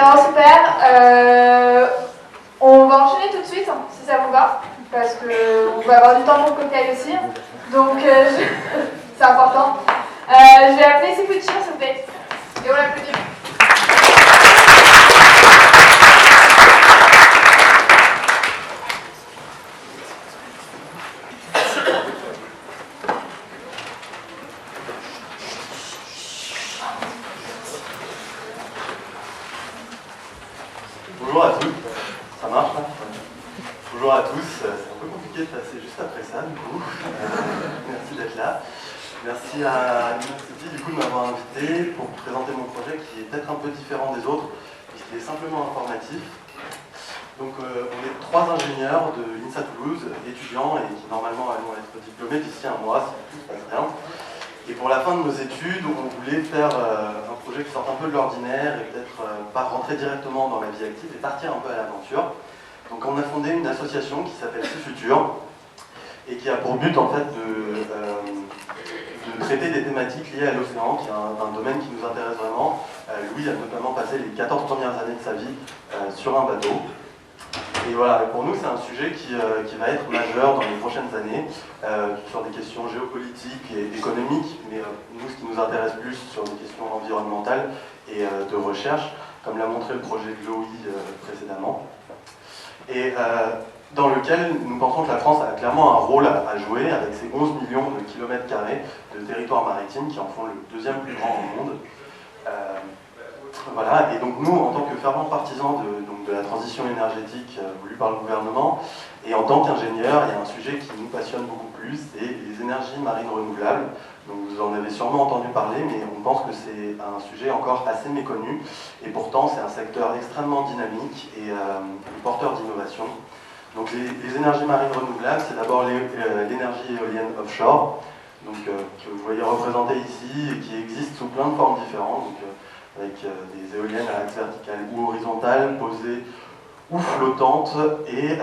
Bon, super. On va enchaîner tout de suite, si ça vous va, parce qu'on va avoir du temps pour le cocktail aussi. Donc, c'est important. Je vais appeler Sifuchi, s'il vous plaît. Et on l'applaudit. Bonjour à tous, ça marche là? Bonjour à tous, c'est un peu compliqué de passer juste après ça du coup. Merci d'être là. Merci à l'Université du coup de m'avoir invité pour présenter mon projet qui est peut-être un peu différent des autres, puisqu'il est simplement informatif. Donc on est 3 ingénieurs de l'INSA Toulouse, étudiants et qui normalement allons être diplômés d'ici un mois si tout se passe bien. Et pour la fin de nos études, on voulait faire un projet qui sorte un peu de l'ordinaire et peut-être pas rentrer directement dans la vie active et partir un peu à l'aventure. Donc on a fondé une association qui s'appelle Futur et qui a pour but en fait de traiter des thématiques liées à l'océan, qui est un domaine qui nous intéresse vraiment. Louis a notamment passé les 14 premières années de sa vie sur un bateau. Et voilà, pour nous, c'est un sujet qui va être majeur dans les prochaines années, sur des questions géopolitiques et économiques, mais nous, ce qui nous intéresse plus, sur des questions environnementales et de recherche, comme l'a montré le projet de Louis précédemment. Et dans lequel nous pensons que la France a clairement un rôle à jouer, avec ses 11 millions de kilomètres carrés de territoire maritime, qui en font le 2e plus grand au monde. Voilà, et donc nous, en tant que fervents partisans de la transition énergétique voulue par le gouvernement, et en tant qu'ingénieurs, il y a un sujet qui nous passionne beaucoup plus, c'est les énergies marines renouvelables. Donc vous en avez sûrement entendu parler, mais on pense que c'est un sujet encore assez méconnu, et pourtant c'est un secteur extrêmement dynamique et porteur d'innovation. Donc les énergies marines renouvelables, c'est d'abord l'énergie éolienne offshore, donc, que vous voyez représentée ici, et qui existe sous plein de formes différentes. Donc, avec des éoliennes à axe vertical ou horizontal, posées ou flottantes, et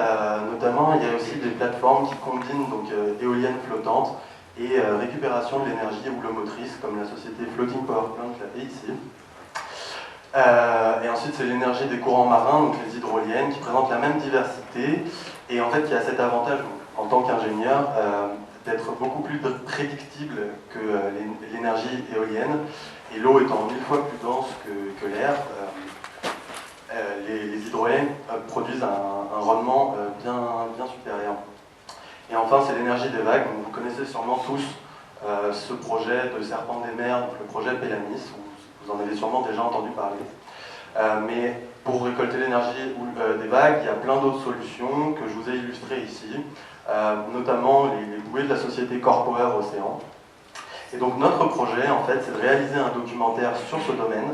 notamment il y a aussi des plateformes qui combinent donc éoliennes flottantes et récupération de l'énergie houlomotrice, comme la société Floating Power Plant l'a fait ici. Et ensuite c'est l'énergie des courants marins, donc les hydroliennes, qui présentent la même diversité, et en fait qui a cet avantage, donc, en tant qu'ingénieur, d'être beaucoup plus prédictible que l'énergie éolienne. Et l'eau étant 1000 fois plus dense que l'air, les hydroliennes produisent un rendement bien supérieur. Et enfin, c'est l'énergie des vagues. Donc, vous connaissez sûrement tous ce projet de Serpent des mers, donc le projet Pélamis, vous en avez sûrement déjà entendu parler. Mais pour récolter l'énergie des vagues, il y a plein d'autres solutions que je vous ai illustrées ici, notamment les bouées de la société Corpower Océan. Et donc notre projet, en fait, c'est de réaliser un documentaire sur ce domaine,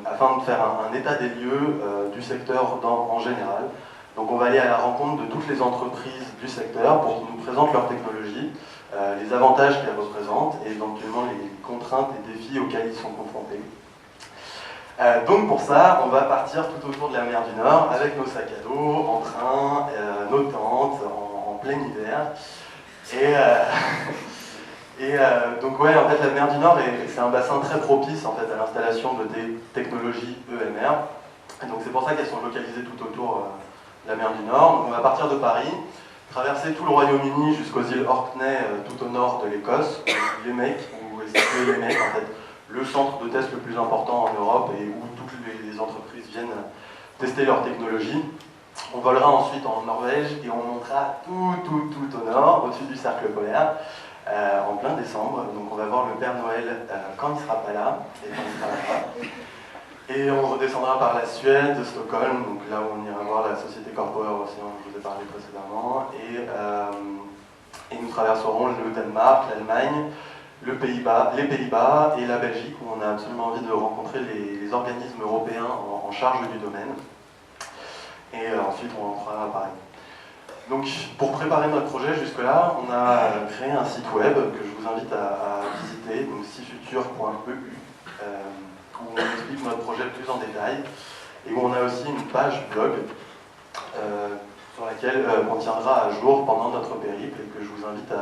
afin de faire un état des lieux du secteur en général. Donc on va aller à la rencontre de toutes les entreprises du secteur pour qu'ils nous présentent leurs technologies, les avantages qu'elles représentent et éventuellement les contraintes et défis auxquels ils sont confrontés. Donc pour ça, on va partir tout autour de la mer du Nord avec nos sacs à dos, en train, nos tentes, en plein hiver. Donc ouais, en fait la mer du Nord c'est un bassin très propice en fait à l'installation de des technologies EMR. Et donc c'est pour ça qu'elles sont localisées tout autour de la mer du Nord. Donc on va partir de Paris, traverser tout le Royaume-Uni jusqu'aux îles Orkney, tout au nord de l'Écosse, Limerick, où est situé Limerick, en fait, le centre de test le plus important en Europe et où toutes les entreprises viennent tester leur technologie. On volera ensuite en Norvège et on montera tout au nord, au-dessus du cercle polaire, en plein décembre. Donc on va voir le Père Noël quand il ne sera pas là, et quand il sera là. Et on redescendra par la Suède, Stockholm, donc là où on ira voir la société Corpower Océan dont je vous ai parlé précédemment, et nous traverserons le Danemark, l'Allemagne, les Pays-Bas et la Belgique, où on a absolument envie de rencontrer les organismes européens en charge du domaine. Et ensuite on rentrera à Paris. Donc pour préparer notre projet jusque-là, on a créé un site web que je vous invite à visiter, donc sifutur.eu, où on explique notre projet plus en détail, et où on a aussi une page blog sur laquelle on tiendra à jour pendant notre périple, et que je vous invite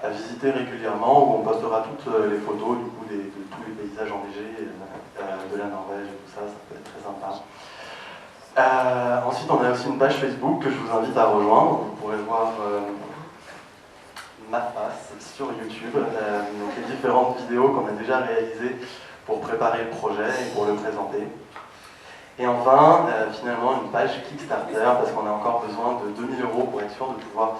à visiter régulièrement, où on postera toutes les photos du coup, de tous les paysages enneigés de la Norvège et tout ça, ça peut être très sympa. Ensuite, on a aussi une page Facebook que je vous invite à rejoindre. Vous pourrez voir ma face sur YouTube, donc les différentes vidéos qu'on a déjà réalisées pour préparer le projet et pour le présenter. Et enfin, finalement, une page Kickstarter, parce qu'on a encore besoin de 2 000 € pour être sûr de pouvoir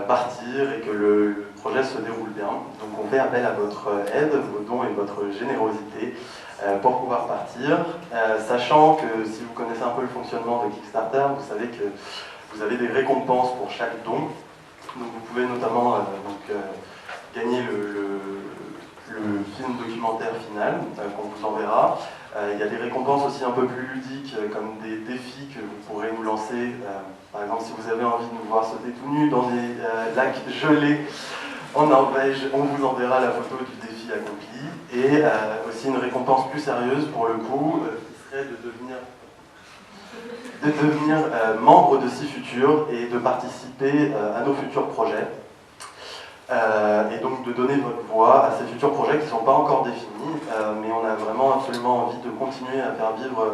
partir et que le projet se déroule bien. Donc on fait appel à votre aide, vos dons et votre générosité pour pouvoir partir, sachant que si vous connaissez un peu le fonctionnement de Kickstarter, vous savez que vous avez des récompenses pour chaque don. Donc vous pouvez notamment gagner le film documentaire final qu'on vous enverra. Il y a des récompenses aussi un peu plus ludiques, comme des défis que vous pourrez nous lancer. Par exemple, si vous avez envie de nous voir sauter tout nu dans des lacs gelés en Norvège, on vous enverra la photo du défi accompli. Et aussi une récompense plus sérieuse pour le coup, qui serait de devenir membre de SiFuture et de participer à nos futurs projets. Et donc de donner votre voix à ces futurs projets qui ne sont pas encore définis, mais on a vraiment absolument envie de continuer à faire vivre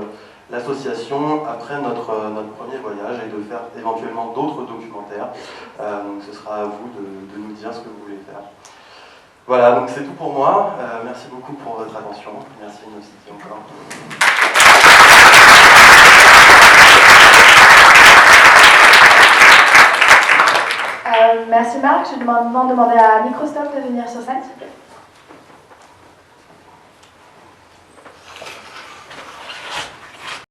l'association après notre premier voyage et de faire éventuellement d'autres documentaires. Donc ce sera à vous de nous dire ce que vous voulez faire. Voilà, donc c'est tout pour moi. Merci beaucoup pour votre attention. Merci Innocity encore. Merci Marc, je vais demander à Microsoft de venir sur scène, s'il vous plaît.